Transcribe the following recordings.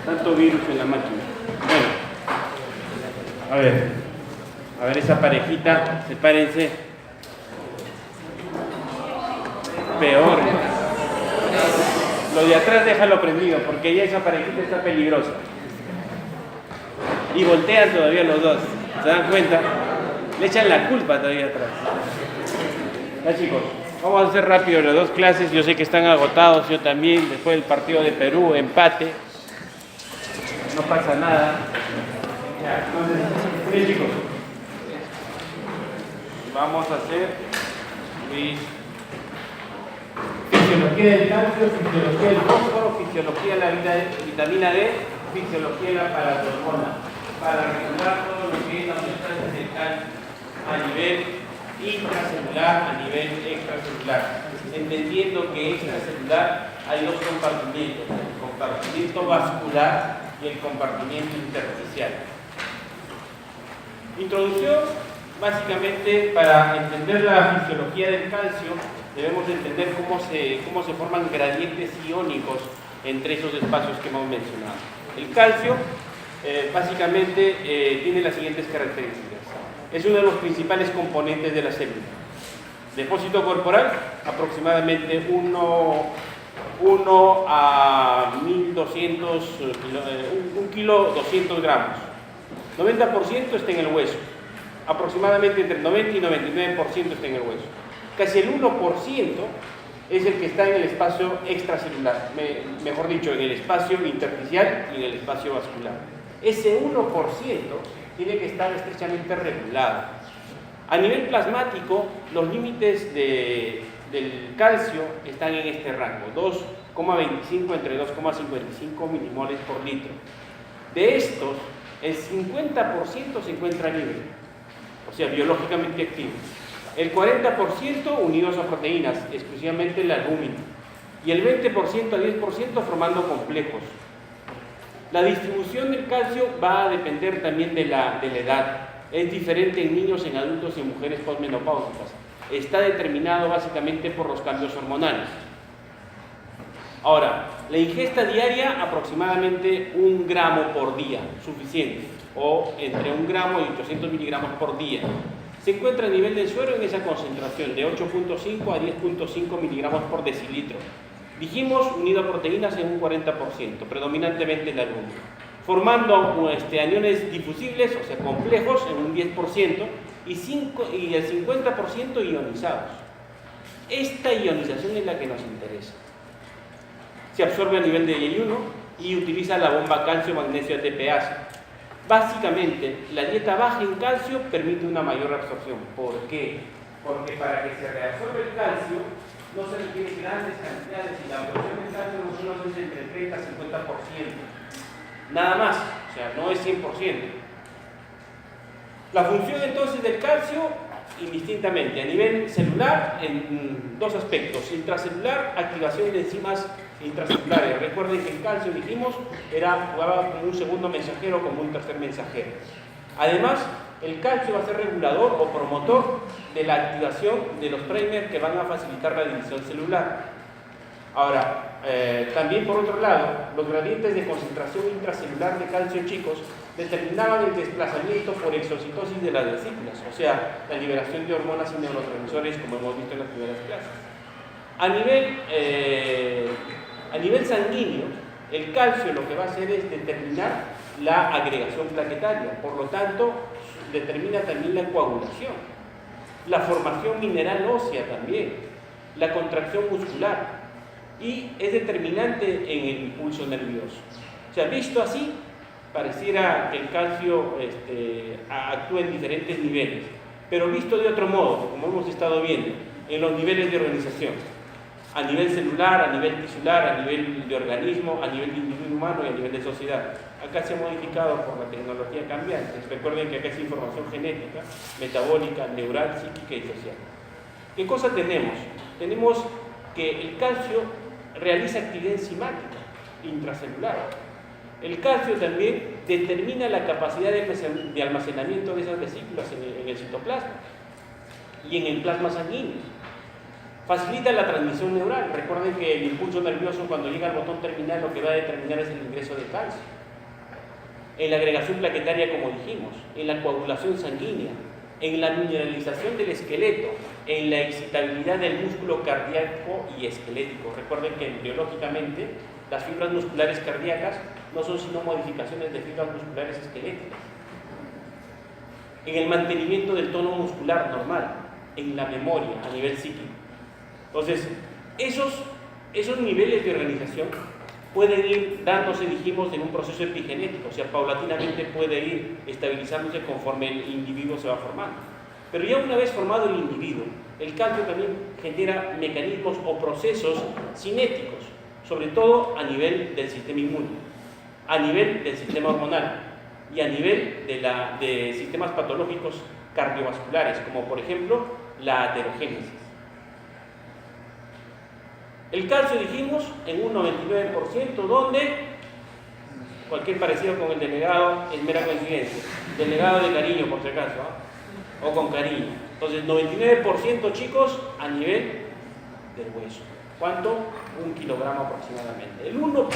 tanto virus en la máquina. Bueno, a ver esa parejita, sepárense. Peor. Lo de atrás déjalo prendido, porque ya esa parejita está peligrosa. Y voltean todavía los dos. ¿Se dan cuenta? Le echan la culpa todavía atrás. Ya chicos, vamos a hacer rápido las dos clases. Yo sé que están agotados, yo también. Después del partido de Perú, empate. No pasa nada. Ya, entonces, bien chicos. Vamos a hacer fisiología del calcio, fisiología del fósforo, fisiología de la vitamina D, fisiología de la paratormona, para regular todo lo que es la sustancia del calcio a nivel intracelular, a nivel extracelular, entendiendo que extracelular hay dos compartimientos, el compartimiento vascular y el compartimiento intersticial. Introducción. Básicamente, para entender la fisiología del calcio, debemos entender cómo se forman gradientes iónicos entre esos espacios que hemos mencionado. El calcio, básicamente, tiene las siguientes características. Es uno de los principales componentes de la célula. Depósito corporal, aproximadamente 1 a 1200, 1 kilo 200 gramos. 90% está en el hueso. Aproximadamente entre el 90 y 99% está en el hueso. Casi el 1% es el que está en el espacio extracelular, mejor dicho, en el espacio intersticial y en el espacio vascular. Ese 1% tiene que estar estrechamente regulado. A nivel plasmático, los límites del calcio están en este rango, 2,25 entre 2,55 milimoles por litro. De estos, el 50% se encuentra libre, o sea, biológicamente activo. El 40% unidos a proteínas, exclusivamente la albúmina. Y el 20% a 10% formando complejos. La distribución del calcio va a depender también de la edad. Es diferente en niños, en adultos y en mujeres posmenopáusicas. Está determinado básicamente por los cambios hormonales. Ahora, la ingesta diaria aproximadamente 1 gramo por día, suficiente, o entre 1 gramo y 800 miligramos por día. Se encuentra a nivel del suero en esa concentración de 8.5 a 10.5 miligramos por decilitro. Dijimos unido a proteínas en un 40%, predominantemente en la albúmina, formando aniones difusibles, o sea, complejos en un 10% y el 50% ionizados. Esta ionización es la que nos interesa. Se absorbe a nivel de ayuno y utiliza la bomba calcio-magnesio ATPasa. Básicamente, la dieta baja en calcio permite una mayor absorción. ¿Por qué? Porque para que se reabsorbe el calcio no se requieren grandes cantidades y la absorción del calcio no es entre el 30 y 50%. Nada más, o sea, no es 100%. La función entonces del calcio, indistintamente, a nivel celular, en dos aspectos. Intracelular, activación de enzimas intracelulares. Recuerden que el calcio, dijimos, jugaba como un segundo mensajero, como un tercer mensajero. Además, el calcio va a ser regulador o promotor de la activación de los primers que van a facilitar la división celular. Ahora, también por otro lado, los gradientes de concentración intracelular de calcio, chicos, determinaban el desplazamiento por exocitosis de las vesículas, o sea, la liberación de hormonas y neurotransmisores, como hemos visto en las primeras clases. A nivel sanguíneo, el calcio lo que va a hacer es determinar la agregación plaquetaria, por lo tanto, determina también la coagulación, la formación mineral ósea también, la contracción muscular, y es determinante en el impulso nervioso. O sea, visto así, pareciera que el calcio actúa en diferentes niveles, pero visto de otro modo, como hemos estado viendo, en los niveles de organización, a nivel celular, a nivel tisular, a nivel de organismo, a nivel de individuo humano y a nivel de sociedad. Acá se ha modificado por la tecnología cambiante. Recuerden que acá es información genética, metabólica, neural, psíquica y social. ¿Qué cosa tenemos? Tenemos que el calcio realiza actividad enzimática intracelular. El calcio también determina la capacidad de almacenamiento de esas vesículas en el citoplasma y en el plasma sanguíneo. Facilita la transmisión neural. Recuerden que el impulso nervioso, cuando llega al botón terminal, lo que va a determinar es el ingreso de calcio. En la agregación plaquetaria, como dijimos, en la coagulación sanguínea, en la mineralización del esqueleto, en la excitabilidad del músculo cardíaco y esquelético. Recuerden que embriológicamente las fibras musculares cardíacas no son sino modificaciones de fibras musculares esqueléticas. En el mantenimiento del tono muscular normal, en la memoria a nivel psíquico. Entonces, esos niveles de organización pueden ir dándose, dijimos, en un proceso epigenético, o sea, paulatinamente puede ir estabilizándose conforme el individuo se va formando. Pero ya una vez formado el individuo, el calcio también genera mecanismos o procesos cinéticos, sobre todo a nivel del sistema inmune, a nivel del sistema hormonal y a nivel de sistemas patológicos cardiovasculares, como por ejemplo la aterogénesis. El calcio, dijimos, en un 99%, donde cualquier parecido con el delegado es mera coincidencia. Delegado de cariño, por si acaso, ¿eh? O con cariño. Entonces, 99%, chicos, a nivel del hueso. ¿Cuánto? 1 kilogramo aproximadamente. El 1%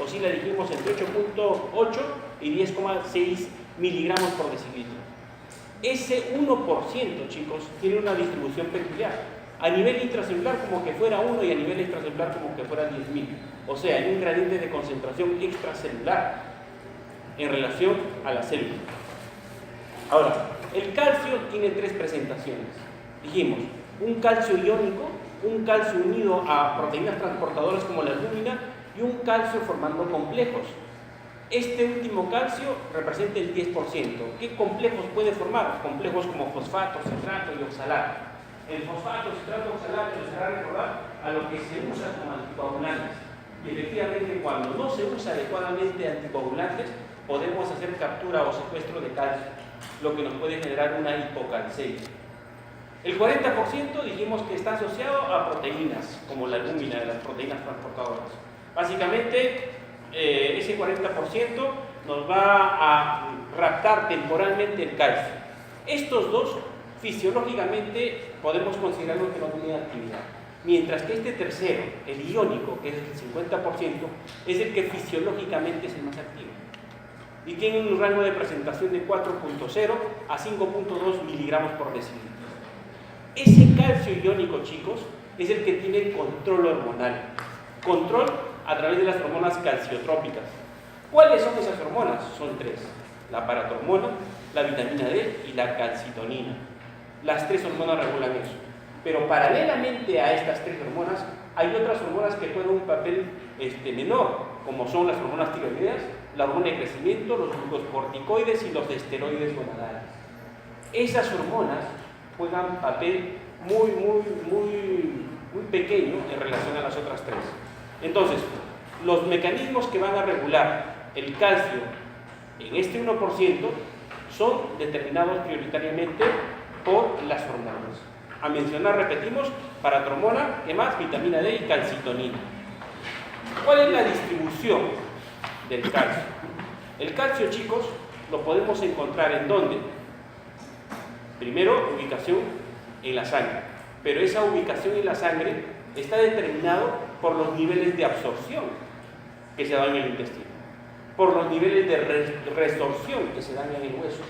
oscila, dijimos, entre 8.8 y 10,6 miligramos por decilitro. Ese 1%, chicos, tiene una distribución peculiar. A nivel intracelular como que fuera 1 y a nivel extracelular como que fuera 10.000. O sea, hay un gradiente de concentración extracelular en relación a la célula. Ahora, el calcio tiene 3 presentaciones. Dijimos, un calcio iónico, un calcio unido a proteínas transportadoras como la albúmina y un calcio formando complejos. Este último calcio representa el 10%. ¿Qué complejos puede formar? Complejos como fosfato, citrato y oxalato. El fosfato, citrato, oxalato les hará recordar a lo que se usa como anticoagulantes. Y efectivamente, cuando no se usa adecuadamente anticoagulantes, podemos hacer captura o secuestro de calcio, lo que nos puede generar una hipocalcemia. El 40% dijimos que está asociado a proteínas, como la albúmina de las proteínas transportadoras. Básicamente, ese 40% nos va a raptar temporalmente el calcio. Estos dos, fisiológicamente, podemos considerarlo que no tienen actividad. Mientras que este tercero, el iónico, que es el 50%, es el que fisiológicamente es el más activo. Y tiene un rango de presentación de 4.0 a 5.2 miligramos por decilitro. Ese calcio iónico, chicos, es el que tiene control hormonal. Control a través de las hormonas calciotrópicas. ¿Cuáles son esas hormonas? Son 3. La paratormona, la vitamina D y la calcitonina. Las 3 hormonas regulan eso. Pero paralelamente a estas 3 hormonas, hay otras hormonas que juegan un papel menor, como son las hormonas tiroideas, la hormona de crecimiento, los glucocorticoides y los esteroides gonadales. Esas hormonas juegan papel muy pequeño en relación a las otras 3. Entonces, los mecanismos que van a regular el calcio en este 1% son determinados prioritariamente por las hormonas. A mencionar, repetimos, paratormona, ¿qué más? Vitamina D y calcitonina. ¿Cuál es la distribución del calcio? El calcio, chicos, lo podemos encontrar ¿en dónde? Primero, ubicación en la sangre. Pero esa ubicación en la sangre está determinado por los niveles de absorción que se dan en el intestino, por los niveles de resorción que se dan en el hueso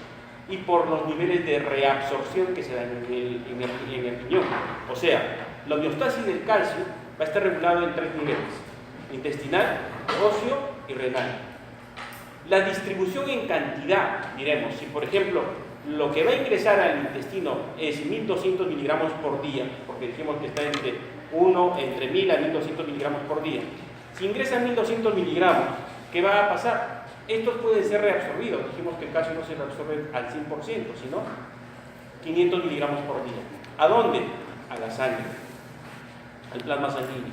y por los niveles de reabsorción que se dan en el riñón. O sea, la homeostasis del calcio va a estar regulado en 3 niveles: intestinal, óseo y renal. La distribución en cantidad, diremos, si por ejemplo lo que va a ingresar al intestino es 1200 miligramos por día, porque dijimos que está entre 1000 a 1200 miligramos por día. Si ingresan 1200 miligramos, ¿qué va a pasar? Estos pueden ser reabsorbidos. Dijimos que el calcio no se reabsorbe al 100%, sino 500 miligramos por día. ¿A dónde? A la sangre, al plasma sanguíneo.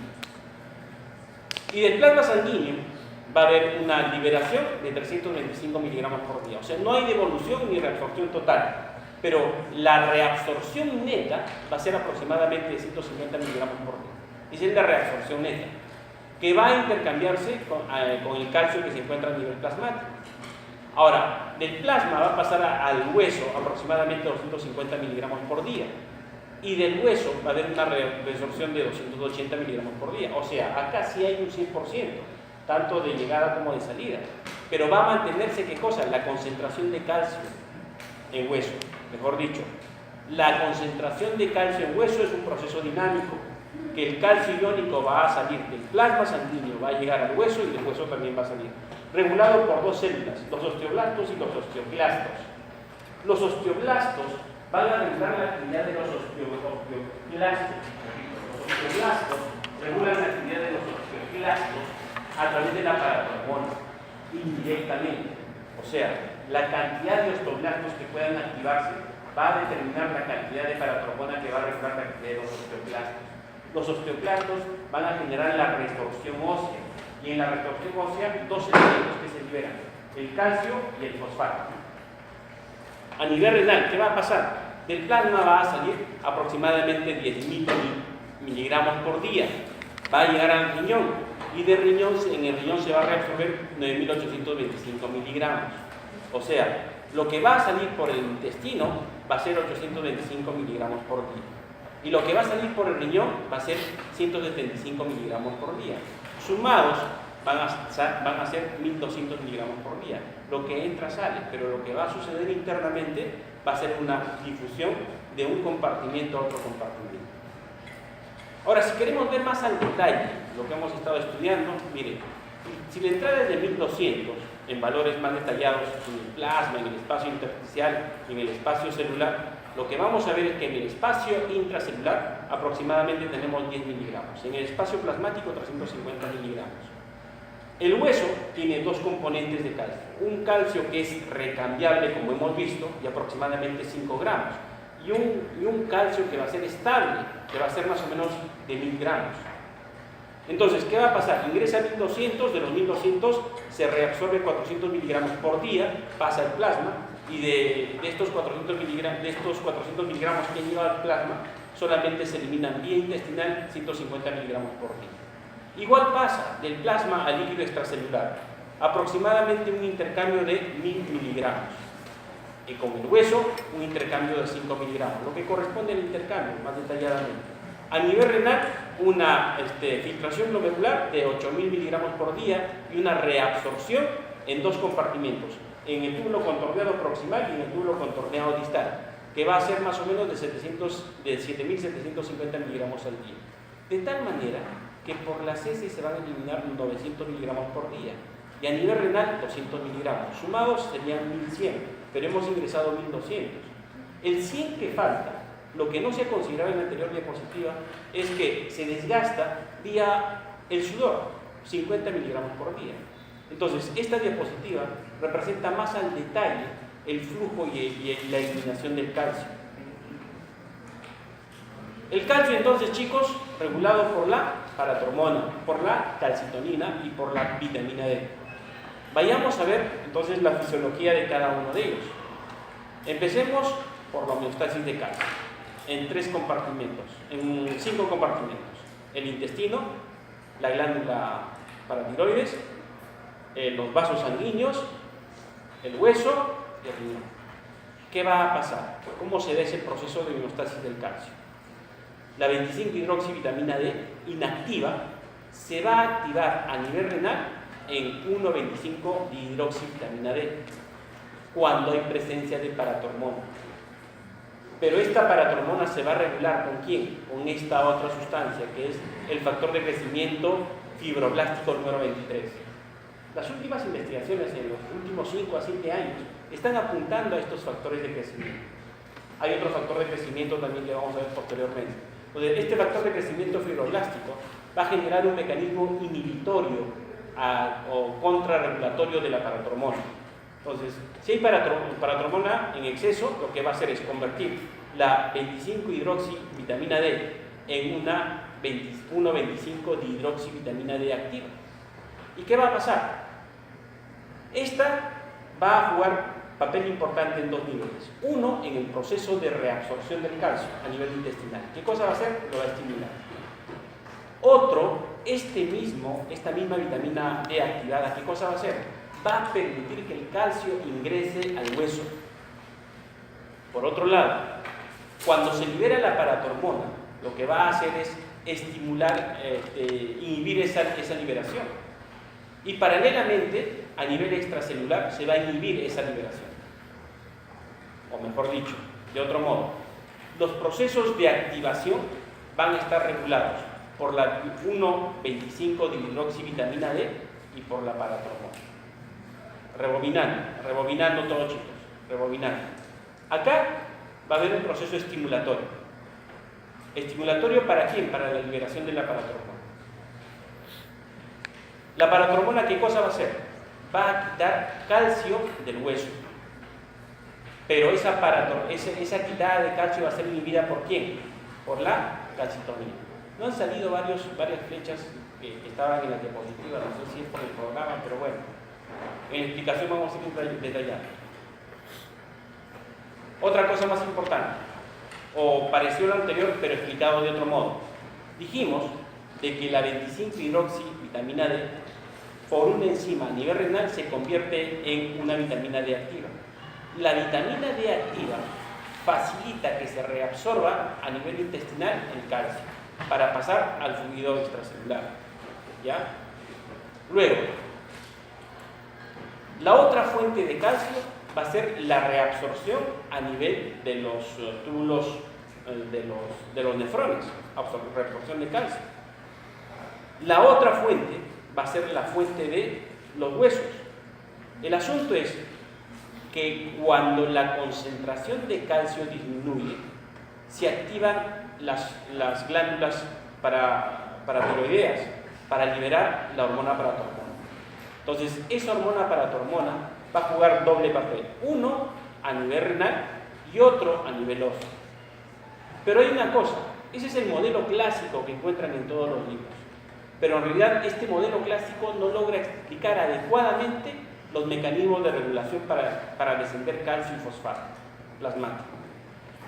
Y del plasma sanguíneo va a haber una liberación de 325 miligramos por día. O sea, no hay devolución ni reabsorción total, pero la reabsorción neta va a ser aproximadamente de 150 miligramos por día. Esa es la reabsorción neta, que va a intercambiarse con el calcio que se encuentra a nivel plasmático. Ahora, del plasma va a pasar al hueso aproximadamente 250 miligramos por día. y del hueso va a haber una reabsorción de 280 miligramos por día. O sea, acá sí hay un 100%, tanto de llegada como de salida. Pero va a mantenerse, ¿qué cosa? La concentración de calcio en hueso. Mejor dicho, la concentración de calcio en hueso es un proceso dinámico, que el calcio iónico va a salir del plasma sanguíneo, va a llegar al hueso y del hueso también va a salir. Regulado por dos células, los osteoblastos y los osteoclastos. Los osteoblastos van a regular la actividad de los osteoclastos. Los osteoblastos regulan la actividad de los osteoclastos a través de la paratormona, indirectamente. O sea, la cantidad de osteoblastos que puedan activarse va a determinar la cantidad de paratormona que va a regular la actividad de los osteoclastos. Los osteoclastos van a generar la resorción ósea, y en la resorción ósea dos elementos que se liberan, el calcio y el fosfato. A nivel renal, ¿qué va a pasar? Del plasma va a salir aproximadamente 10.000 miligramos por día, va a llegar al riñón, y de riñón, en el riñón se va a reabsorber 9.825 miligramos. O sea, lo que va a salir por el intestino va a ser 825 miligramos por día. Y lo que va a salir por el riñón va a ser 175 miligramos por día. Sumados van a ser 1.200 miligramos por día. Lo que entra sale, pero lo que va a suceder internamente va a ser una difusión de un compartimiento a otro compartimiento. Ahora, si queremos ver más al detalle lo que hemos estado estudiando, miren, si la entrada es de 1200 en valores más detallados en el plasma, en el espacio intersticial, en el espacio celular, lo que vamos a ver es que en el espacio intracelular aproximadamente tenemos 10 miligramos, en el espacio plasmático 350 miligramos. El hueso tiene dos componentes de calcio, un calcio que es recambiable, como hemos visto, de aproximadamente 5 gramos, y un calcio que va a ser estable, que va a ser más o menos de 1000 gramos. Entonces, ¿qué va a pasar? Ingresa a 1200, de los 1200 se reabsorbe 400 miligramos por día, pasa al plasma, y de estos 400 miligramos que lleva al plasma, solamente se eliminan vía intestinal 150 miligramos por día. Igual pasa del plasma al líquido extracelular, aproximadamente un intercambio de 1000 miligramos. Y con el hueso, un intercambio de 5 miligramos, lo que corresponde al intercambio, más detalladamente. A nivel renal, una filtración glomerular de 8000 miligramos por día y una reabsorción en dos compartimentos, en el túbulo contorneado proximal y en el túbulo contorneado distal, que va a ser más o menos de 7750 miligramos al día. De tal manera que por las heces se van a eliminar 900 miligramos por día, y a nivel renal 200 miligramos. Sumados serían 1100, pero hemos ingresado 1200. El 100 que falta, lo que no se ha considerado en la anterior diapositiva, es que se desgasta vía el sudor, 50 miligramos por día. Entonces, esta diapositiva representa más al detalle el flujo y la eliminación del calcio. El calcio, entonces, chicos, regulado por la paratormona, por la calcitonina y por la vitamina D. Vayamos a ver, entonces, la fisiología de cada uno de ellos. Empecemos por la homeostasis de calcio, en 5 compartimentos. El intestino, la glándula paratiroides, los vasos sanguíneos, el hueso y el riñón. ¿Qué va a pasar? ¿Cómo se da ese proceso de homeostasis del calcio? La 25-hidroxivitamina D inactiva se va a activar a nivel renal en 1,25-dihidroxivitamina D cuando hay presencia de paratormona. Pero esta paratormona se va a regular ¿con quién? Con esta otra sustancia, que es el factor de crecimiento fibroblástico número 23. Las últimas investigaciones en los últimos 5 a 7 años están apuntando a estos factores de crecimiento. Hay otro factor de crecimiento también que vamos a ver posteriormente. Entonces, este factor de crecimiento fibroblástico va a generar un mecanismo inhibitorio o contrarregulatorio de la paratormona. Entonces, si hay paratormona en exceso, lo que va a hacer es convertir la 25-hidroxivitamina D en una 1,25-dihidroxivitamina D activa. ¿Y qué va a pasar? Esta va a jugar papel importante en 2 niveles. Uno, en el proceso de reabsorción del calcio a nivel intestinal. ¿Qué cosa va a hacer? Lo va a estimular. Otro, esta misma vitamina D activada, ¿qué cosa va a hacer? Va a permitir que el calcio ingrese al hueso. Por otro lado, Cuando se libera la paratormona, lo que va a hacer es estimular, inhibir esa liberación. Y paralelamente, a nivel extracelular, se va a inhibir esa liberación. O mejor dicho, de otro modo, los procesos de activación van a estar regulados por la 1,25-dihidroxivitamina D y por la paratormona. Rebobinando todo, chicos, rebobinando. Acá va a haber un proceso estimulatorio. ¿Estimulatorio para quién? Para la liberación de la paratormona. La paratormona, ¿qué cosa va a hacer? Va a quitar calcio del hueso. Pero esa quitada de calcio va a ser inhibida ¿por quién? Por la calcitonina. No han salido varias flechas que estaban en la diapositiva, no sé si es por el programa, pero bueno, en la explicación vamos a ir detallando. Otra cosa más importante, o pareció lo anterior, pero explicado de otro modo. Dijimos de que la 25-hidroxivitamina D, por una enzima a nivel renal, se convierte en una vitamina D activa. La vitamina D activa facilita que se reabsorba a nivel intestinal el calcio para pasar al fluido extracelular. ¿Ya? Luego, la otra fuente de calcio va a ser la reabsorción a nivel de los túbulos de los nefrones, reabsorción de calcio. La otra fuente va a ser la fuente de los huesos. El asunto es que cuando la concentración de calcio disminuye, se activan las glándulas paratiroideas para liberar la hormona paratormona. Entonces, esa hormona paratormona va a jugar doble papel. Uno a nivel renal y otro a nivel óseo. Pero hay una cosa, ese es el modelo clásico que encuentran en todos los libros. Pero en realidad este modelo clásico no logra explicar adecuadamente los mecanismos de regulación para descender calcio y fosfato plasmático.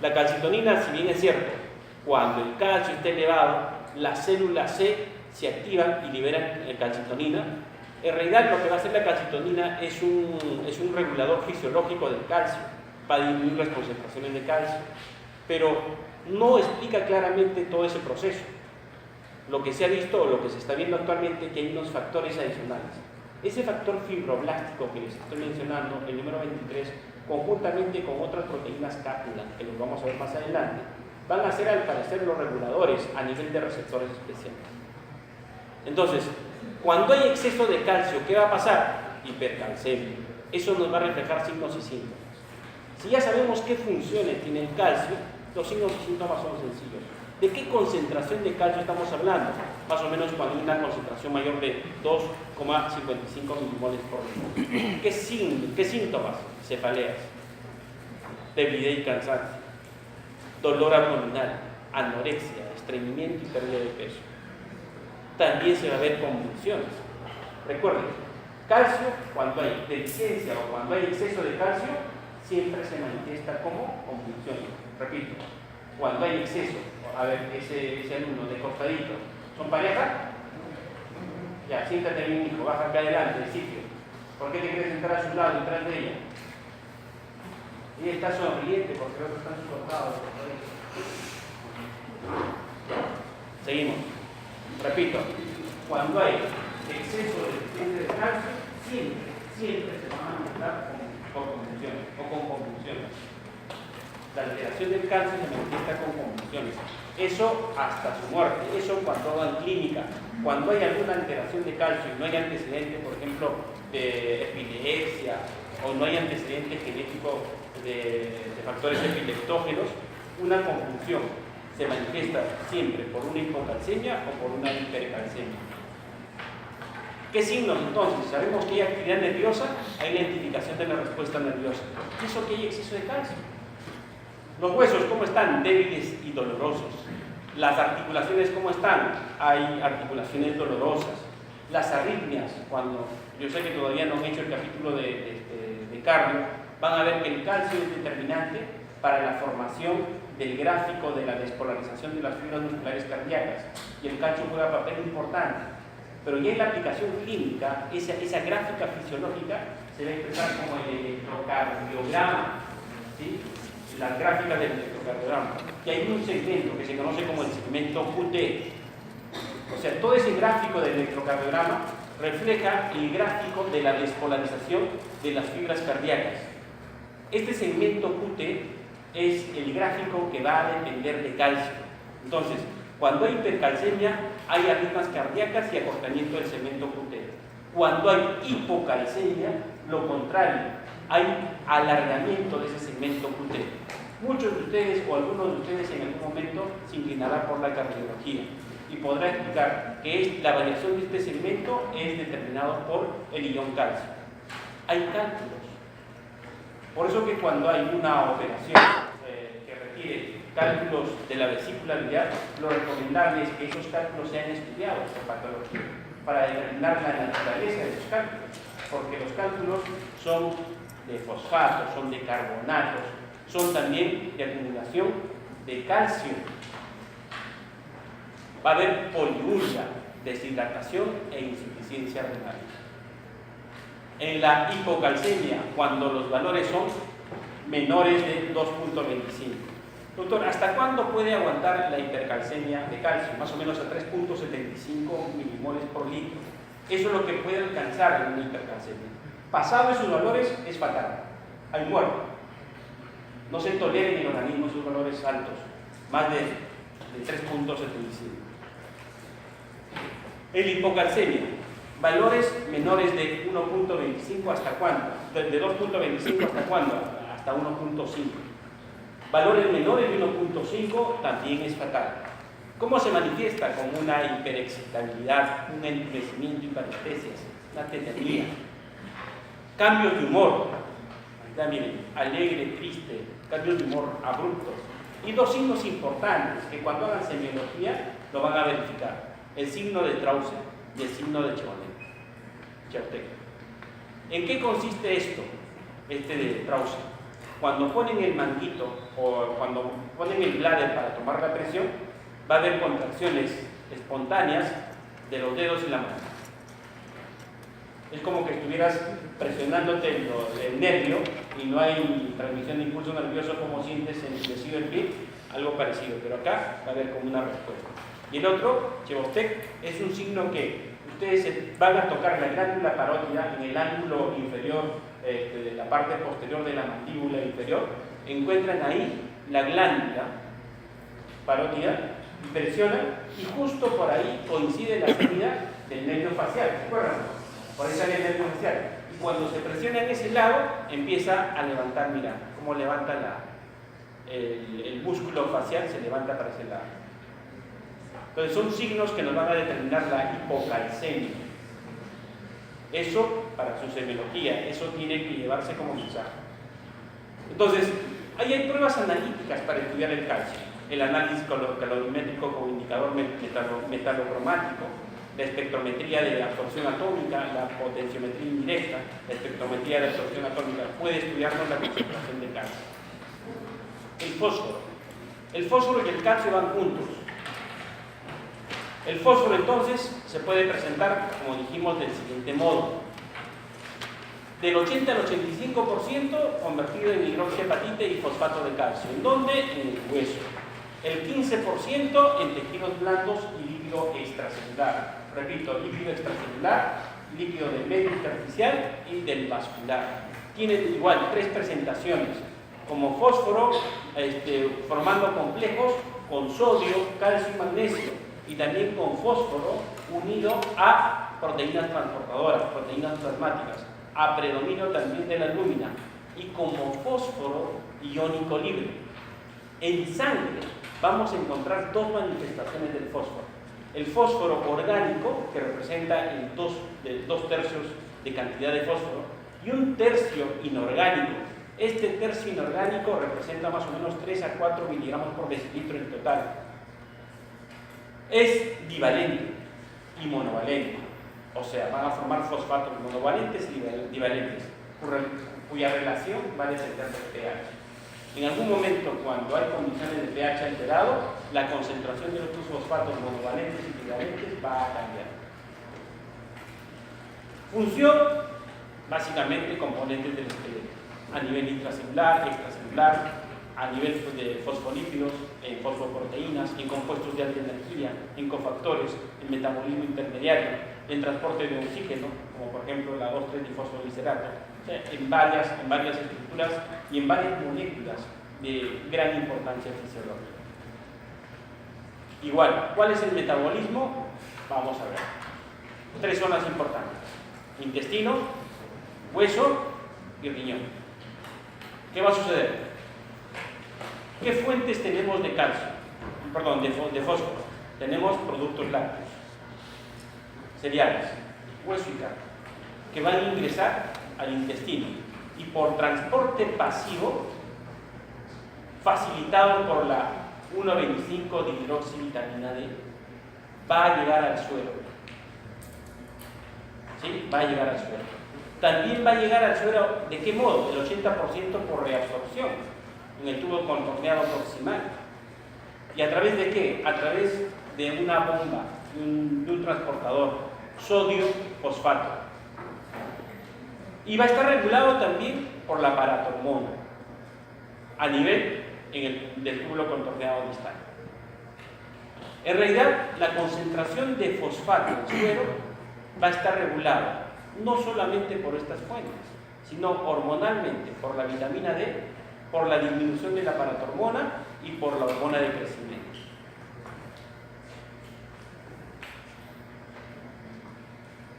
La calcitonina, si bien es cierto, cuando el calcio está elevado, las células C se activan y liberan calcitonina. En realidad lo que va a hacer la calcitonina es un regulador fisiológico del calcio, para disminuir las concentraciones de calcio, pero no explica claramente todo ese proceso. Lo que se ha visto o lo que se está viendo actualmente es que hay unos factores adicionales. Ese factor fibroblástico que les estoy mencionando, el número 23, conjuntamente con otras proteínas cápsula, que los vamos a ver más adelante, van a ser al parecer los reguladores a nivel de receptores especiales. Entonces, cuando hay exceso de calcio, ¿qué va a pasar? Hipercalcemia. Eso nos va a reflejar signos y síntomas. Si ya sabemos qué funciones tiene el calcio, los signos y síntomas son sencillos. ¿De qué concentración de calcio estamos hablando? Más o menos cuando hay una concentración mayor de 2,55 milimoles por litro. ¿Qué síntomas? Cefaleas, debilidad y cansancio, dolor abdominal, anorexia, estreñimiento y pérdida de peso. También se va a ver convulsiones. Recuerden, calcio, cuando hay deficiencia o cuando hay exceso de calcio, siempre se manifiesta como convulsiones. Repito, cuando hay exceso, a ver, ese alumno de costadito, ¿son pareja? Ya, siéntate bien, hijo, baja acá adelante del sitio. ¿Por qué te quieres sentar a su lado, detrás de ella? Ella está sonriente porque el otro está en su costado. Seguimos. Repito, cuando hay exceso de deficiencia de calcio, siempre se van a manifestar con convulsiones o con convulsiones. La alteración del calcio se manifiesta con convulsiones. Eso hasta su muerte. Eso cuando en clínica, cuando hay alguna alteración de calcio y no hay antecedentes, por ejemplo, de epilepsia o no hay antecedentes genéticos de factores epileptógenos, una convulsión se manifiesta siempre por una hipocalcemia o por una hipercalcemia. ¿Qué signos entonces? Sabemos que hay actividad nerviosa, hay la identificación de la respuesta nerviosa. ¿Eso que hay exceso de calcio? Los huesos, ¿cómo están? Débiles y dolorosos. Las articulaciones, ¿cómo están? Hay articulaciones dolorosas. Las arritmias, cuando yo sé que todavía no han hecho el capítulo de cardio, van a ver que el calcio es determinante para la formación del gráfico de la despolarización de las fibras musculares cardíacas. Y el calcio juega papel importante. Pero ya en la aplicación clínica, esa gráfica fisiológica se va a expresar como el electrocardiograma, ¿sí? las gráficas del electrocardiograma, que hay un segmento que se conoce como el segmento QT. O sea, todo ese gráfico del electrocardiograma refleja el gráfico de la despolarización de las fibras cardíacas. Este segmento QT es el gráfico que va a depender de calcio. Entonces, cuando hay hipercalcemia, hay arritmias cardíacas y acortamiento del segmento QT. Cuando hay hipocalcemia, lo contrario, hay alargamiento de ese segmento QT. Muchos de ustedes o algunos de ustedes en algún momento se inclinarán por la cardiología y podrá explicar que la variación de este segmento es determinado por el ion calcio. Hay cálculos. Por eso que cuando hay una operación que requiere cálculos de la vesícula biliar, lo recomendable es que esos cálculos sean estudiados por patología para determinar la naturaleza de esos cálculos, porque los cálculos son de fosfatos, son de carbonatos, son también de acumulación de calcio. Va a haber poliuria, deshidratación e insuficiencia renal. En la hipocalcemia, cuando los valores son menores de 2.25. Doctor, ¿hasta cuándo puede aguantar la hipercalcemia de calcio? Más o menos a 3.75 milimoles por litro. Eso es lo que puede alcanzar en una hipercalcemia. Pasado esos valores es fatal. Hay muerte. No se tolera en el organismo esos valores altos, más de 3.75. El hipocalcemia, valores menores de 1.25 ¿hasta cuándo? De 2.25 ¿hasta cuándo? Hasta 1.5. Valores menores de 1.5 también es fatal. ¿Cómo se manifiesta? Como una hiperexcitabilidad, un entumecimiento, hiperestesias, una tetania. Cambios de humor, ya miren, alegre, triste, cambios de humor abruptos. Y dos signos importantes que cuando hagan semiología lo van a verificar: el signo de Trauser y el signo de Chautek. ¿En qué consiste esto? De Trauser. Cuando ponen el manguito o cuando ponen el bladder para tomar la presión, va a haber contracciones espontáneas de los dedos y la mano. Es como que estuvieras presionándote el nervio y no hay transmisión de impulso nervioso como sientes en el tejido del pie, algo parecido, pero acá va a haber como una respuesta. Y el otro, Chebostek, es un signo que ustedes van a tocar la glándula parótida en el ángulo inferior, de la parte posterior de la mandíbula inferior, encuentran ahí la glándula parótida y presionan, y justo por ahí coincide la salida del nervio facial, ¿se acuerdan? Por ahí sale el nervio facial. Y cuando se presiona en ese lado, empieza a levantar, mira, cómo levanta el músculo facial, se levanta para ese lado. Entonces son signos que nos van a determinar la hipocalcemia. Eso, para su semiología, eso tiene que llevarse como mensaje. Entonces, ahí hay pruebas analíticas para estudiar el calcio. El análisis calorimétrico como indicador metalocromático, la espectrometría de absorción atómica, la potenciometría indirecta, la espectrometría de absorción atómica, puede estudiarnos la concentración de calcio. El fósforo. El fósforo y el calcio van juntos. El fósforo entonces se puede presentar, como dijimos, del siguiente modo: del 80 al 85% convertido en hidroxiapatita y fosfato de calcio. ¿En dónde? En el hueso. El 15% en tejidos blandos y líquido extracelular. Repito, líquido extracelular, líquido del medio intersticial y del vascular. Tienen igual 3 presentaciones, como fósforo, formando complejos con sodio, calcio y magnesio, y también con fósforo unido a proteínas transportadoras, proteínas plasmáticas, a predominio también de la albúmina, y como fósforo iónico libre. En sangre vamos a encontrar 2 manifestaciones del fósforo: el fósforo orgánico, que representa el 2 tercios de cantidad de fósforo, y un tercio inorgánico. Este tercio inorgánico representa más o menos 3 a 4 miligramos por decilitro en total. Es divalente y monovalente, o sea, van a formar fosfatos monovalentes y divalentes, cuya relación va a depender del pH. En algún momento, cuando hay condiciones de pH alterado, la concentración de los fosfatos monovalentes y divalentes va a cambiar. Función, básicamente componentes del esqueleto, a nivel intracelular, extracelular, a nivel de fosfolípidos, en fosfoproteínas, en compuestos de alta energía, en cofactores, en metabolismo intermediario, en transporte de oxígeno, como por ejemplo la 2,3-difosfoglicerato, o sea, en varias estructuras y en varias moléculas de gran importancia fisiológica. Igual, ¿cuál es el metabolismo? Vamos a ver. 3 zonas importantes: intestino, hueso y riñón. ¿Qué va a suceder? ¿Qué fuentes tenemos de calcio? Perdón, de fósforo. Tenemos productos lácteos, cereales, hueso y carne, que van a ingresar al intestino y por transporte pasivo, facilitado por la 1,25-dihidroxivitamina D, va a llegar al suelo. ¿Sí? Va a llegar al suelo. También va a llegar al suelo, ¿de qué modo? El 80% por reabsorción en el tubo contorneado proximal. ¿Y a través de qué? A través de una bomba, de un transportador, sodio-fosfato. Y va a estar regulado también por la paratormona, a nivel del túbulo contorneado distal. En realidad, la concentración de fosfato en el suelo va a estar regulada no solamente por estas fuentes, sino hormonalmente, por la vitamina D, por la disminución de la paratormona y por la hormona de crecimiento.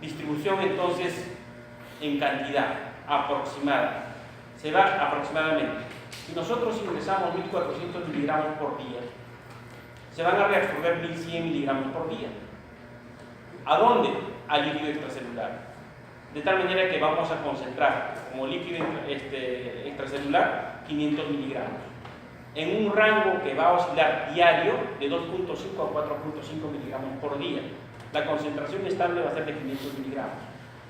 Distribución entonces en cantidad aproximada. Se va aproximadamente. Si nosotros ingresamos 1.400 miligramos por día, se van a reabsorber 1.100 miligramos por día. ¿A dónde? Al líquido extracelular. De tal manera que vamos a concentrar como líquido extracelular 500 miligramos. En un rango que va a oscilar diario de 2,5 a 4,5 miligramos por día. La concentración estable va a ser de 500 miligramos.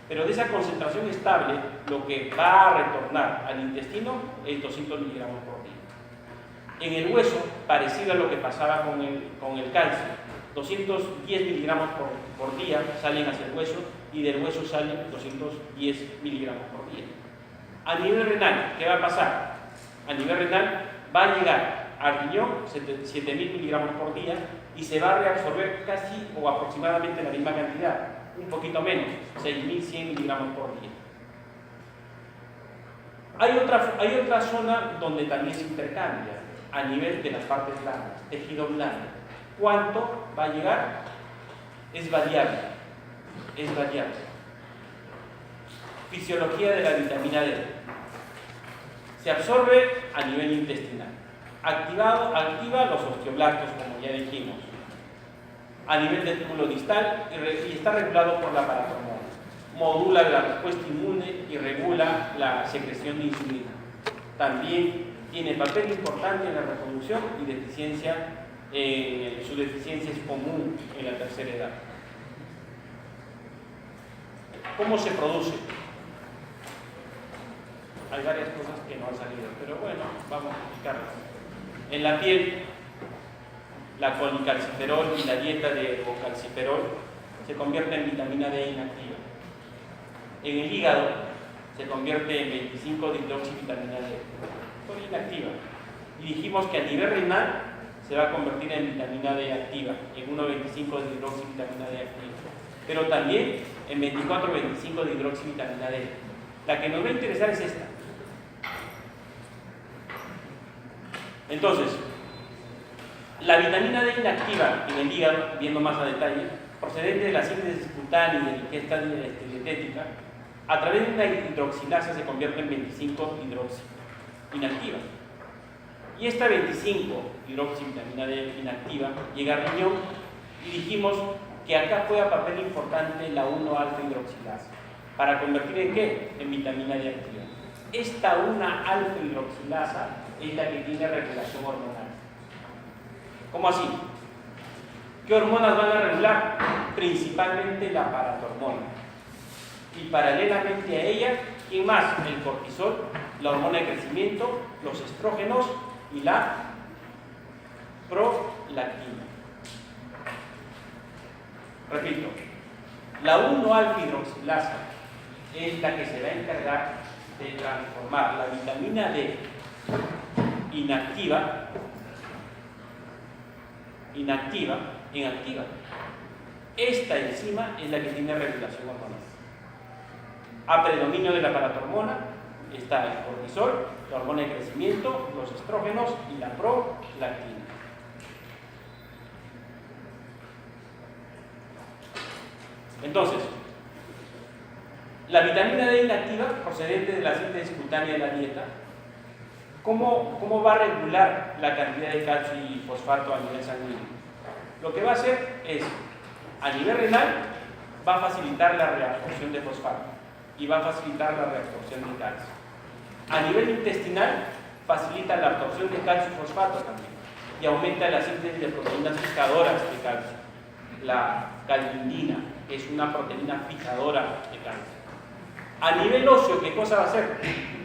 Pero de esa concentración estable, lo que va a retornar al intestino es 200 miligramos por día. En el hueso, parecido a lo que pasaba con el calcio, 210 miligramos por día salen hacia el hueso y del hueso salen 210 miligramos por día. A nivel renal, ¿qué va a pasar? A nivel renal va a llegar al riñón 7.000 miligramos por día y se va a reabsorber casi o aproximadamente la misma cantidad, un poquito menos, 6.100 miligramos por día. Hay otra zona donde también se intercambia a nivel de las partes blandas, tejido blando. ¿Cuánto va a llegar? Es variable. Es variable. Fisiología de la vitamina D. Se absorbe a nivel intestinal. Activa los osteoblastos, como ya dijimos, a nivel del túbulo distal y está regulado por la paratormona. Modula la respuesta inmune y regula la secreción de insulina. También tiene papel importante en la reproducción y su deficiencia es común en la tercera edad. ¿Cómo se produce? Hay varias cosas que no han salido, pero bueno, vamos a explicarlas. En la piel, la colicalciferol y la dieta de calciferol se convierte en vitamina D inactiva. En el hígado se convierte en 25-dihidroxivitamina D, por inactiva. Y dijimos que a nivel renal se va a convertir en vitamina D activa, en 1,25-dihidroxivitamina D activa. Pero también en 24,25-dihidroxivitamina D. La que nos va a interesar es esta. Entonces, la vitamina D inactiva en el hígado, viendo más a detalle, procedente de la síntesis cutánea y de la ingesta dietética, a través de una hidroxilasa se convierte en 25-hidroxi inactiva. Y esta 25-hidroxivitamina D inactiva llega al riñón y dijimos que acá juega papel importante la 1-alfa-hidroxilasa. ¿Para convertir en qué? En vitamina D activa. Esta 1-alfa-hidroxilasa es la que tiene regulación hormonal. ¿Cómo así? ¿Qué hormonas van a regular? Principalmente la paratormona. Y paralelamente a ella, ¿quién más? El cortisol, la hormona de crecimiento, los estrógenos y la prolactina. Repito, la 1-alfa-hidroxilasa es la que se va a encargar de transformar la vitamina D inactiva en activa. Esta enzima es la que tiene regulación hormonal. A predominio de la paratormona está el cortisol, la hormona de crecimiento, los estrógenos y la prolactina. Entonces, la vitamina D inactiva, procedente de la síntesis cutánea de la dieta, ¿cómo va a regular la cantidad de calcio y fosfato a nivel sanguíneo? Lo que va a hacer es, a nivel renal, va a facilitar la reabsorción de fosfato y va a facilitar la reabsorción de calcio. A nivel intestinal, facilita la absorción de calcio y fosfato también y aumenta la síntesis de proteínas fijadoras de calcio. La calcindina es una proteína fijadora de calcio. A nivel óseo, ¿qué cosa va a hacer?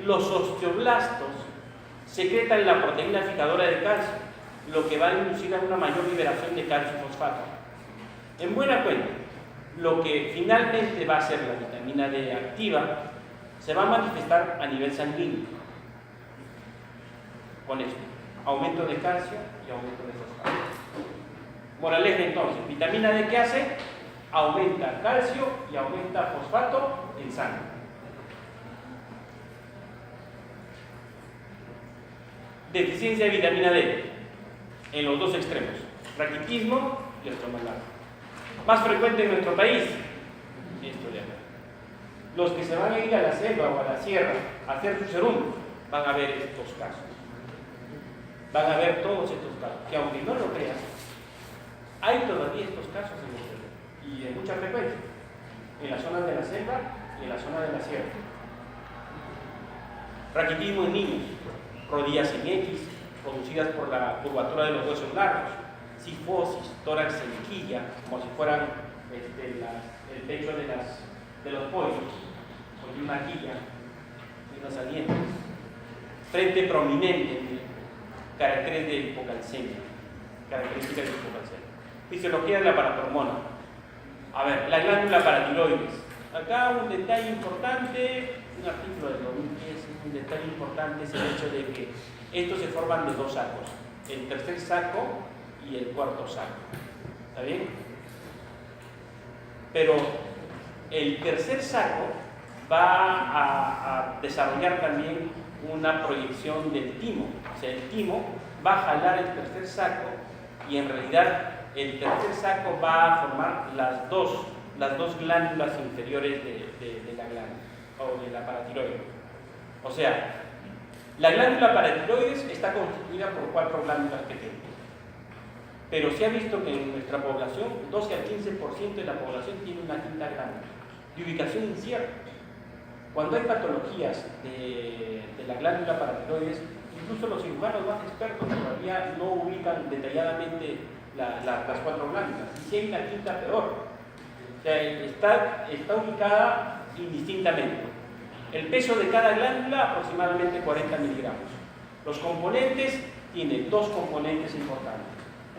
Los osteoblastos secretan la proteína fijadora de calcio, lo que va a inducir a una mayor liberación de calcio y fosfato. En buena cuenta, lo que finalmente va a ser la vitamina D activa se va a manifestar a nivel sanguíneo con esto: aumento de calcio y aumento de fosfato. Moraleja entonces, vitamina D, ¿qué hace? Aumenta calcio y aumenta fosfato en sangre. Deficiencia de vitamina D en los dos extremos, raquitismo y osteomalgama. Más frecuente en nuestro país, esto de acá. Los que se van a ir a la selva o a la sierra a hacer su serum van a ver estos casos. Van a ver todos estos casos, que aunque no lo creas, hay todavía estos casos en el selva y en mucha frecuencia, en las zonas de la selva y en la zona de la sierra. Raquitismo en niños, rodillas en X, producidas por la curvatura de los huesos largos, cifosis, tórax en quilla, como si fueran el pecho de los pollos, con una quilla y unos salientes, frente prominente, caracteres de hipocalcemia, características de hipocalcemia. Fisiología de la paratormona. A ver, la glándula paratiroides. Acá un detalle importante, un artículo del 2010, un detalle importante es el hecho de que estos se forman de dos sacos, el tercer saco y el cuarto saco. ¿Está bien? Pero el tercer saco va a desarrollar también una proyección del timo. O sea, el timo va a jalar el tercer saco y en realidad el tercer saco va a formar las dos glándulas inferiores de la glándula o de la paratiroide. O sea, la glándula paratiroides está constituida por 4 glándulas pequeñas. Pero se ha visto que en nuestra población, 12 al 15% de la población tiene una quinta glándula, de ubicación incierta. Cuando hay patologías de la glándula paratiroides, incluso los cirujanos más expertos todavía no ubican detalladamente las 4 glándulas. Y si hay una quinta, peor. O sea, está ubicada indistintamente. El peso de cada glándula aproximadamente 40 miligramos. Los componentes tienen 2 componentes importantes.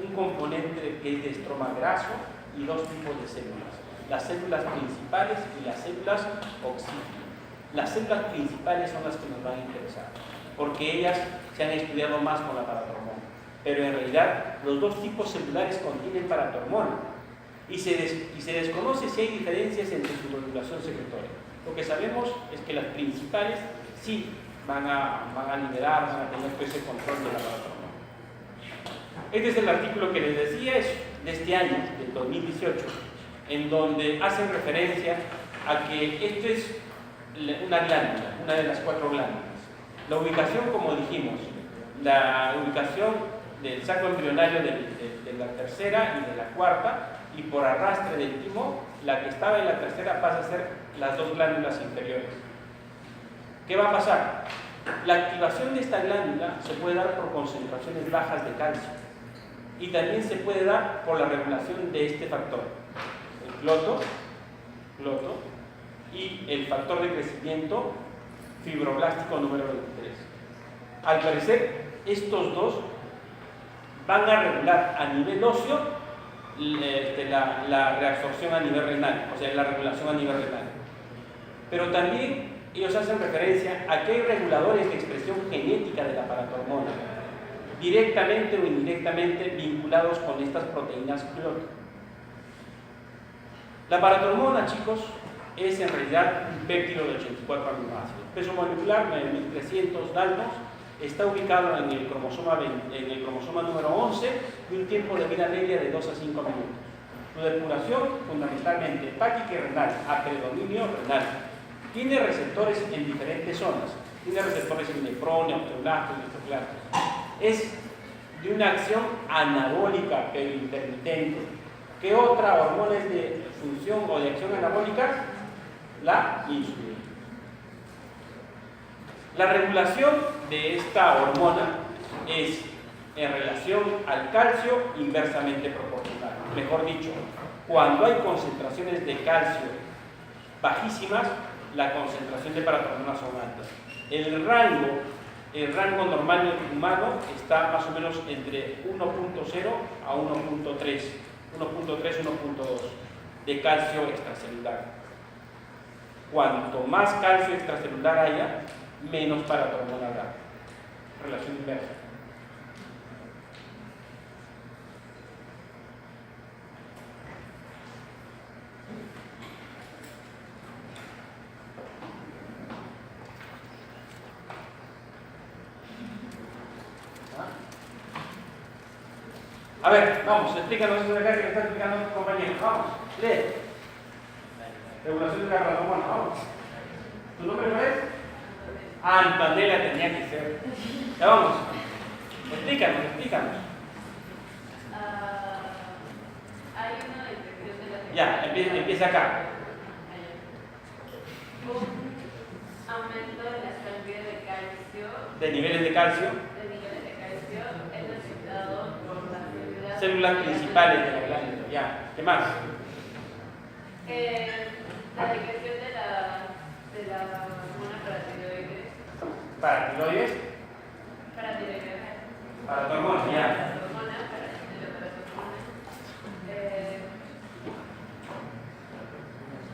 Un componente que es de estroma graso y 2 tipos de células. Las células principales y las células oxígenas. Las células principales son las que nos van a interesar, porque ellas se han estudiado más con la paratormona. Pero en realidad los 2 tipos celulares contienen paratormona y se desconoce si hay diferencias entre su regulación secretoria. Lo que sabemos es que las principales sí van a liberar, van a tener ese control de la paratormona. Este es el artículo que les decía, es de este año, del 2018, en donde hacen referencia a que esto es una glándula, una de las 4 glándulas. La ubicación, como dijimos, la ubicación del saco embrionario de la tercera y de la cuarta, y por arrastre del timo, la que estaba en la tercera pasa a ser las 2 glándulas inferiores. ¿Qué va a pasar? La activación de esta glándula se puede dar por concentraciones bajas de calcio y también se puede dar por la regulación de este factor, el cloto y el factor de crecimiento fibroblástico número 23. Al parecer, estos dos van a regular a nivel óseo la reabsorción a nivel renal, o sea, la regulación a nivel renal. Pero también ellos hacen referencia a que hay reguladores de expresión genética de la paratormona directamente o indirectamente vinculados con estas proteínas clot. La paratormona, chicos, es en realidad un péptido de 84 aminoácidos. Peso molecular 9300 daltons, está ubicado en el cromosoma número 11 y un tiempo de vida media de 2 a 5 minutos. Su depuración fundamentalmente hepática y renal, a predominio renal. Tiene receptores en diferentes zonas. Tiene receptores en nefrones, osteoblastos y osteoclastos. Es de una acción anabólica pero intermitente. ¿Qué otra hormona es de función o de acción anabólica? La insulina. La regulación de esta hormona es en relación al calcio inversamente proporcional. Mejor dicho, cuando hay concentraciones de calcio bajísimas, la concentración de paratormona son altas. El rango normal humano está más o menos entre 1.0 a 1.3, 1.2 de calcio extracelular. Cuanto más calcio extracelular haya, menos paratormona habrá. Relación inversa. A ver, vamos, explícanos eso de acá que le está explicando tu compañero. Vamos, lee. Regulación de la paratormona, vamos. ¿Tu nombre no es? Antonella tenía que ser. Ya vamos. Explícanos. Hay una detección de la... Ya, empieza acá. Un aumento de las cantidades de calcio. De niveles de calcio. Es detectado por las Células principales de la glándula. Ya, ¿qué más? La detección de la hormona paratiroides. ¿Paratiroides? Paratiroides. Paratormona, ya. Hormona, paratormona.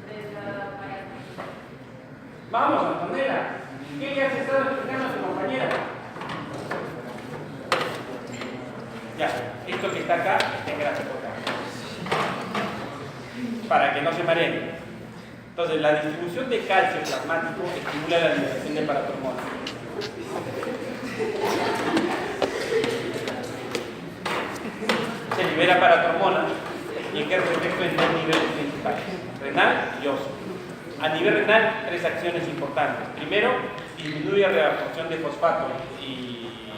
De la paratormona. Vamos, Antonella. ¿Qué le has estado explicando a tu compañera? Ya, esto que está acá está en gráfico acá. Para que no se mareen. Entonces, la distribución de calcio plasmático estimula la liberación de paratormona. Se libera paratormona y en qué respecto en dos niveles principales: renal y óseo. A nivel renal, tres acciones importantes. Primero, disminuye la reabsorción de fosfato y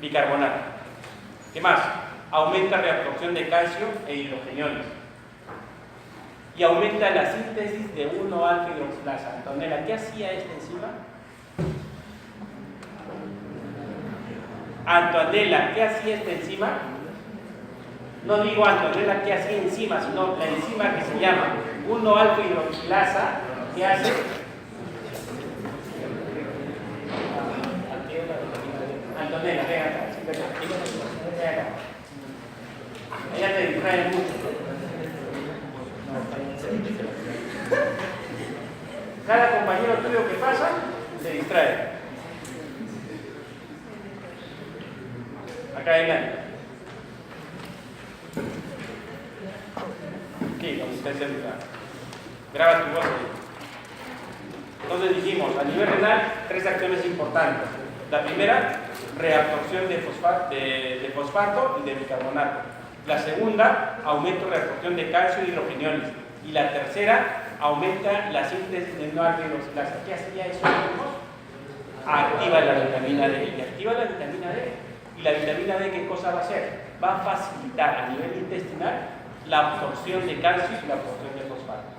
bicarbonato. ¿Qué más? Aumenta la reabsorción de calcio e hidrogeniones. Y aumenta la síntesis de 1-alfa-hidroxilasa. Antonella, ¿qué hacía esta enzima? Antonella, ¿qué hacía esta enzima? No digo Antonella, ¿qué hacía enzima? Sino la enzima que se llama 1-alfa-hidroxilasa, ¿qué hace? Antonella, ven acá. Ven acá. Ella te distrae mucho. Cada compañero tuyo que pasa se distrae. Acá adelante. Aquí, donde está el celular. Graba tu voz ahí. Entonces dijimos, a nivel renal, tres acciones importantes. La primera, reabsorción de fosfato y de bicarbonato. La segunda, aumento de reabsorción de calcio y hidrogeniones. Y la tercera, aumenta la síntesis de 1-alfa-hidroxilasa. ¿Qué hacía eso? Activa la vitamina D. Y activa la vitamina D. ¿Y la vitamina D qué cosa va a hacer? Va a facilitar a nivel intestinal la absorción de calcio y la absorción de fosfato.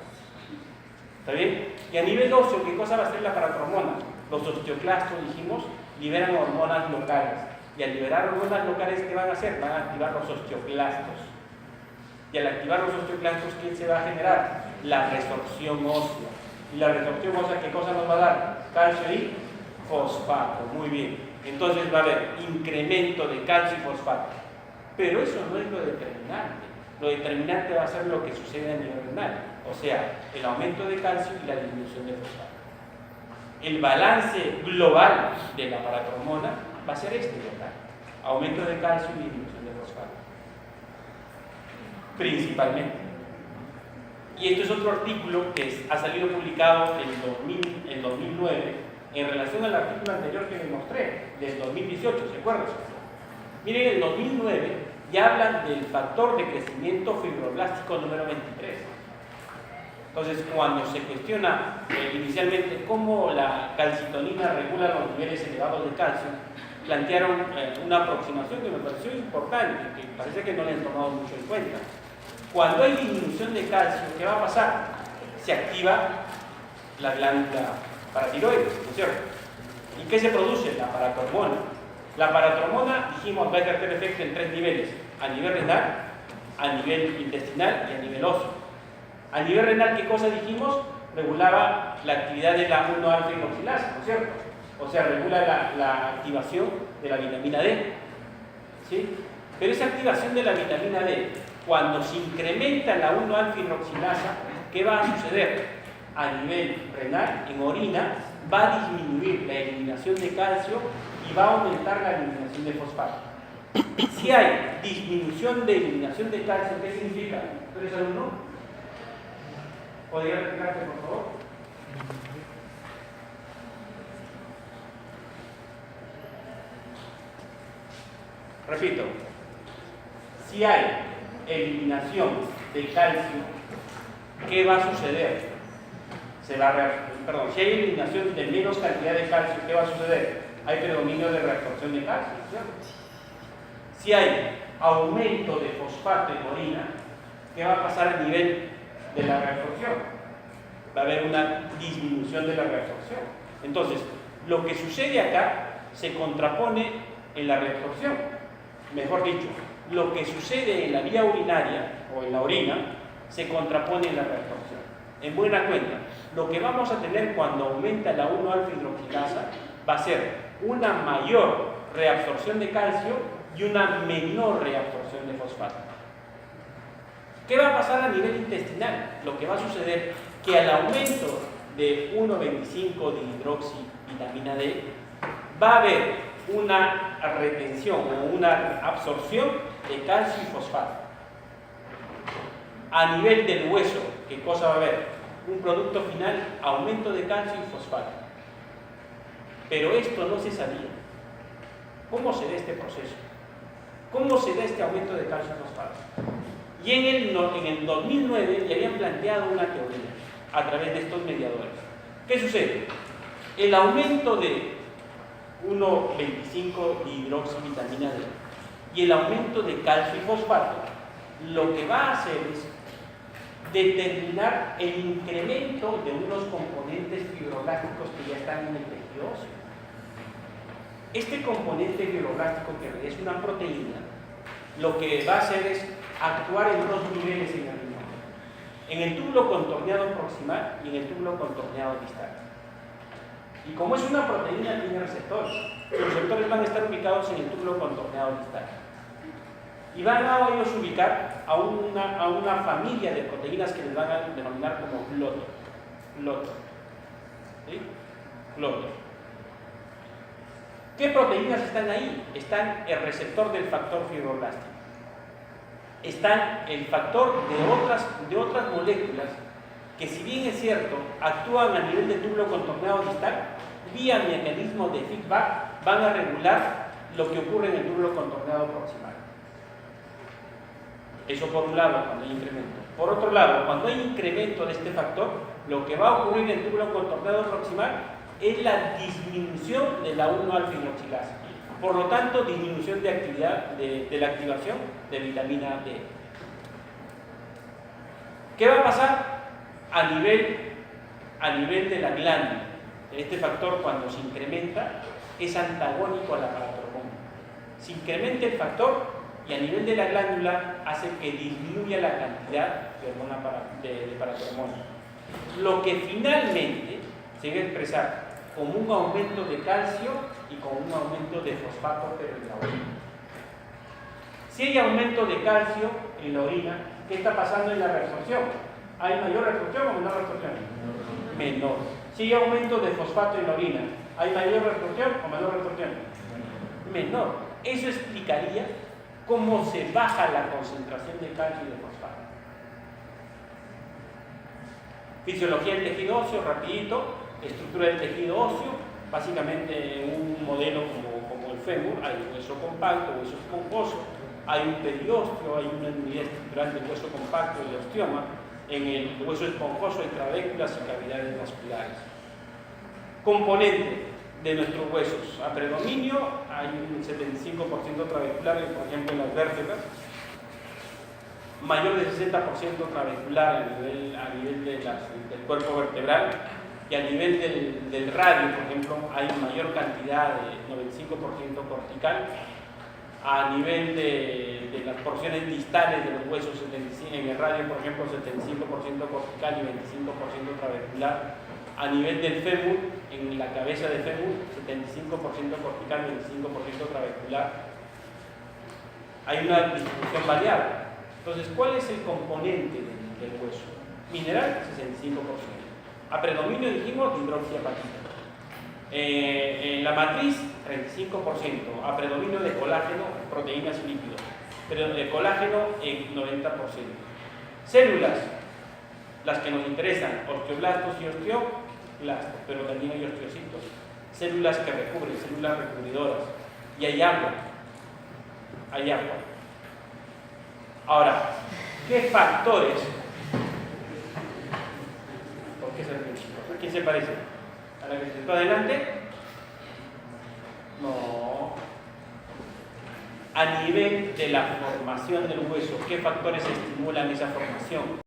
¿Está bien? Y a nivel óseo, ¿qué cosa va a hacer la paratormona? Los osteoclastos, dijimos, liberan hormonas locales. Y al liberar hormonas locales, ¿qué van a hacer? Van a activar los osteoclastos. Y al activar los osteoclastos, ¿qué se va a generar? La resorción ósea. Y la resorción ósea, ¿qué cosa nos va a dar? Calcio y fosfato. Muy bien. Entonces va a haber incremento de calcio y fosfato. Pero eso no es lo determinante. Lo determinante va a ser lo que sucede a nivel renal. O sea, el aumento de calcio y la disminución de fosfato. El balance global de la paratormona va a ser este de acá. Aumento de calcio y disminución de fosfato. Principalmente. Y esto es otro artículo que ha salido publicado en 2009 en relación al artículo anterior que les mostré, del 2018, ¿se acuerdan? Miren, en el 2009 ya hablan del factor de crecimiento fibroblástico número 23. Entonces, cuando se cuestiona inicialmente cómo la calcitonina regula los niveles elevados de calcio, plantearon una aproximación que me pareció importante, que parece que no le han tomado mucho en cuenta. Cuando hay disminución de calcio, ¿qué va a pasar? Se activa la glándula paratiroides, ¿no es cierto? ¿Y qué se produce? La paratormona. La paratormona, dijimos, va a ejercer efecto en 3 niveles: a nivel renal, a nivel intestinal y a nivel óseo. A nivel renal, ¿qué cosa dijimos? Regulaba la actividad de la 1-alfa-hidroxilasa, ¿no es cierto? O sea, regula la activación de la vitamina D. ¿Sí? Pero esa activación de la vitamina D, cuando se incrementa la 1-alfa-hidroxilasa, ¿qué va a suceder? A nivel renal, en orina, va a disminuir la eliminación de calcio y va a aumentar la eliminación de fosfato. Si hay disminución de eliminación de calcio, ¿qué significa? ¿Tú eres alumno? ¿Podría replicarte, por favor? Repito, si hay eliminación de calcio, ¿qué va a suceder? Si hay eliminación de menos cantidad de calcio, ¿qué va a suceder? Hay predominio de reabsorción de calcio, ¿cierto? Si hay aumento de fosfato en orina, ¿qué va a pasar a nivel de la reabsorción? Va a haber una disminución de la reabsorción. Entonces, lo que sucede acá se contrapone en la reabsorción. Mejor dicho, lo que sucede en la vía urinaria o en la orina se contrapone en la reabsorción. En buena cuenta, lo que vamos a tener cuando aumenta la 1-alfa-hidroxilasa va a ser una mayor reabsorción de calcio y una menor reabsorción de fosfato. ¿Qué va a pasar a nivel intestinal? Lo que va a suceder es que al aumento de 1,25 de hidroxivitamina D va a haber una retención o una absorción de calcio y fosfato. A nivel del hueso, ¿qué cosa va a haber? Un producto final, aumento de calcio y fosfato. Pero esto no se sabía. ¿Cómo se da este proceso? ¿Cómo se da este aumento de calcio y fosfato? Y en el 2009 ya habían planteado una teoría a través de estos mediadores. ¿Qué sucede? El aumento de 1,25 de hidroxivitamina D y el aumento de calcio y fosfato lo que va a hacer es determinar el incremento de unos componentes fibroblásticos que ya están en el tejido óseo. Este componente fibroblástico, que es una proteína, lo que va a hacer es actuar en dos niveles en el riñón: en el túbulo contorneado proximal y en el túbulo contorneado distal. Y como es una proteína, tiene receptores. Los receptores van a estar ubicados en el túbulo contorneado distal. Y van a ellos ubicar a una familia de proteínas que les van a denominar como GLOT. ¿Sí? GLOT. ¿Qué proteínas están ahí? Están el receptor del factor fibroblástico. Están el factor de otras moléculas que, si bien es cierto, actúan a nivel del túbulo contorneado distal, vía mecanismo de feedback van a regular lo que ocurre en el túbulo contorneado proximal. Eso por un lado, cuando hay incremento. Por otro lado, cuando hay incremento de este factor, lo que va a ocurrir en el túbulo contorneado proximal es la disminución de la 1-alfa-hidroxilasa. Por lo tanto, disminución de actividad de la activación de vitamina D. ¿Qué va a pasar a nivel de la glándula? Este factor, cuando se incrementa, es antagónico a la paratormona. Se incrementa el factor y a nivel de la glándula hace que disminuya la cantidad de paratormona. Lo que finalmente se va a expresar como un aumento de calcio y con un aumento de fosfato, pero en la orina. Si hay aumento de calcio en la orina, ¿qué está pasando en la reabsorción? ¿Hay mayor reabsorción o menor reabsorción? Menor. Si hay aumento de fosfato en la orina, ¿hay mayor reabsorción o menor reabsorción? menor. Eso explicaría cómo se baja la concentración de calcio y de fosfato. Fisiología del tejido óseo, rapidito. Estructura del tejido óseo, básicamente un modelo como el fémur, hay hueso compacto, hueso esponjoso, hay un periósteo, hay una unidad estructural del hueso compacto, el osteoma. En el hueso esponjoso hay trabéculas y cavidades vasculares. Componente de nuestros huesos: a predominio hay un 75% trabecular, por ejemplo en las vértebras, mayor de 60% trabecular a nivel del cuerpo vertebral, y a nivel del radio, por ejemplo, hay mayor cantidad de 95% cortical. A nivel de las porciones distales de los huesos, en el radio, por ejemplo, 75% cortical y 25% trabecular. A nivel del fémur, en la cabeza de fémur, 75% cortical y 25% trabecular. Hay una distribución variable. Entonces, ¿cuál es el componente del hueso? Mineral, 65%. A predominio dijimos hidroxiapatita. En la matriz, 35%. A predominio de colágeno, proteínas y lípidos. Pero de colágeno, 90%. Células, las que nos interesan, osteoblastos y osteoblastos, pero también hay osteocitos. Células que recubren, células recubridoras. Y hay agua. Hay agua. Ahora, ¿qué factores? ¿Por qué se ríe? ¿A quién se parece? ¿A la que se está adelante? No. A nivel de la formación del hueso, ¿qué factores estimulan esa formación?